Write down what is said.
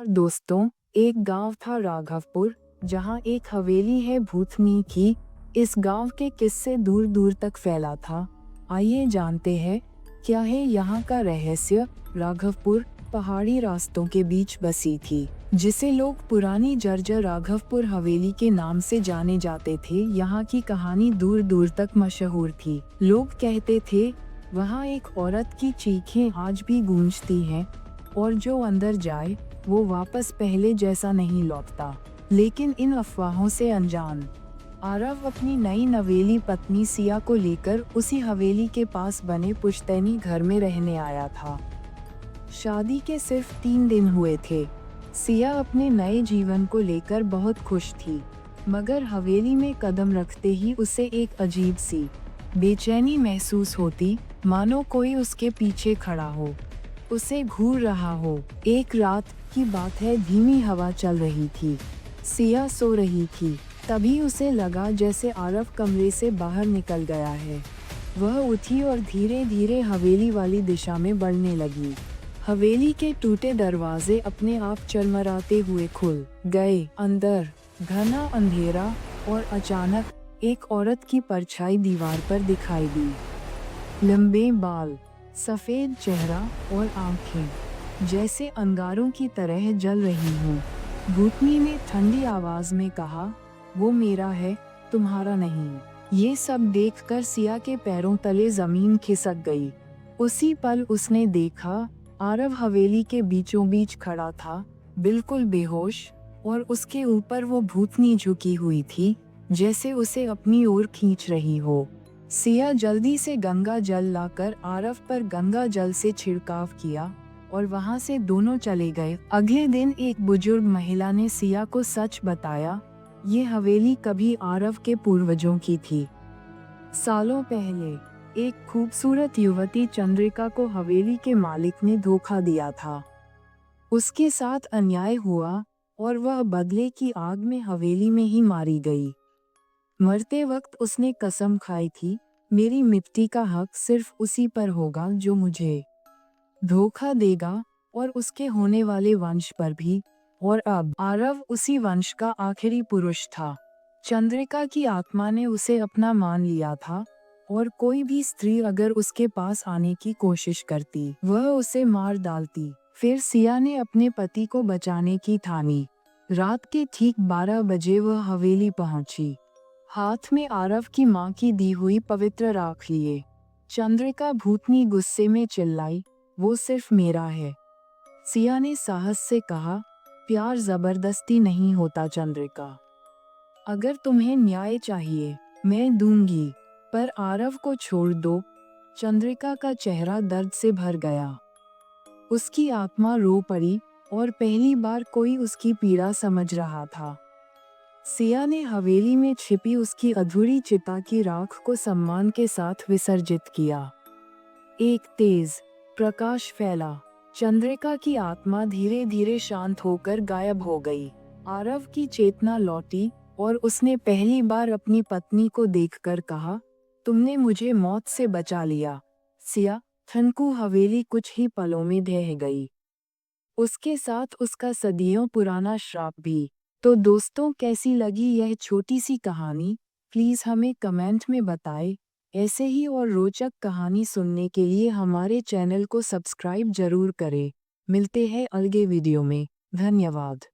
दोस्तों, एक गांव था राघवपुर, जहां एक हवेली है भूतनी की। इस गांव के किस्से दूर दूर तक फैला था। आइए जानते हैं क्या है यहाँ का रहस्य। राघवपुर पहाड़ी रास्तों के बीच बसी थी, जिसे लोग पुरानी जर्जर राघवपुर हवेली के नाम से जाने जाते थे। यहाँ की कहानी दूर दूर तक मशहूर थी। लोग कहते थे वहाँ एक औरत की चीखें आज भी गूंजती हैं और जो अंदर जाए वो वापस पहले जैसा नहीं लौटता। लेकिन इन अफवाहों से अनजान आरव अपनी नई नवेली पत्नी सिया को लेकर उसी हवेली के पास बने पुश्तैनी घर में रहने आया था। शादी के सिर्फ 3 दिन हुए थे। सिया अपने नए जीवन को लेकर बहुत खुश थी, मगर हवेली में कदम रखते ही उसे एक अजीब सी बेचैनी महसूस होती, मानो कोई उसके पीछे खड़ा हो, उसे घूर रहा हो। एक रात की बात है, धीमी हवा चल रही थी। सिया सो रही थी, तभी उसे लगा जैसे आरव कमरे से बाहर निकल गया है। वह उठी और धीरे धीरे हवेली वाली दिशा में बढ़ने लगी। हवेली के टूटे दरवाजे अपने आप चरमराते हुए खुल गए। अंदर घना अंधेरा और अचानक एक औरत की परछाई दीवार पर दिखाई दी। लंबे बाल, सफेद चेहरा और आंखें जैसे अंगारों की तरह जल रही हों। भूतनी ने ठंडी आवाज में कहा, वो मेरा है, तुम्हारा नहीं। ये सब देखकर सिया के पैरों तले जमीन खिसक गई। उसी पल उसने देखा आरव हवेली के बीचों बीच खड़ा था, बिल्कुल बेहोश, और उसके ऊपर वो भूतनी झुकी हुई थी, जैसे उसे अपनी ओर खींच रही हो। सिया जल्दी से गंगा जल लाकर आरव पर गंगा जल से छिड़काव किया और वहां से दोनों चले गए। अगले दिन एक बुजुर्ग महिला ने सिया को सच बताया, ये हवेली कभी आरव के पूर्वजों की थी। सालों पहले एक खूबसूरत युवती चंद्रिका को हवेली के मालिक ने धोखा दिया था। उसके साथ अन्याय हुआ और वह बदले की आग में हवेली में ही मारी गई। मरते वक्त उसने कसम खाई थी, मेरी मिट्टी का हक सिर्फ उसी पर होगा जो मुझे धोखा देगा, और उसके होने वाले वंश पर भी। और अब आरव उसी वंश का आखिरी पुरुष था। चंद्रिका की आत्मा ने उसे अपना मान लिया था, और कोई भी स्त्री अगर उसके पास आने की कोशिश करती, वह उसे मार डालती। फिर सिया ने अपने पति को बचाने की ठानी। रात के ठीक 12 बजे वह हवेली पहुंची, हाथ में आरव की मां की दी हुई पवित्र राख लिए। चंद्रिका भूतनी गुस्से में चिल्लाई, वो सिर्फ मेरा है। सिया ने साहस से कहा, प्यार जबरदस्ती नहीं होता चंद्रिका। अगर तुम्हें न्याय चाहिए, मैं दूंगी, पर आरव को छोड़ दो। चंद्रिका का चेहरा दर्द से भर गया। उसकी आत्मा रो पड़ी, और पहली बार कोई उसकी पीड़ा समझ रहा था। सिया ने हवेली में छिपी उसकी अधूरी चिता की राख को सम्मान के साथ विसर्जित किया। एक तेज प्रकाश फैला। चंद्रिका की आत्मा धीरे धीरे शांत होकर गायब हो गई। आरव की चेतना लौटी और उसने पहली बार अपनी पत्नी को देखकर कहा, तुमने मुझे मौत से बचा लिया। सिया थनकू हवेली कुछ ही पलों में ढह गई। उसके साथ उसका सदियों पुराना श्राप भी। तो दोस्तों, कैसी लगी यह छोटी सी कहानी? प्लीज़ हमें कमेंट में बताएं। ऐसे ही और रोचक कहानी सुनने के लिए हमारे चैनल को सब्सक्राइब जरूर करें। मिलते हैं अगले वीडियो में। धन्यवाद।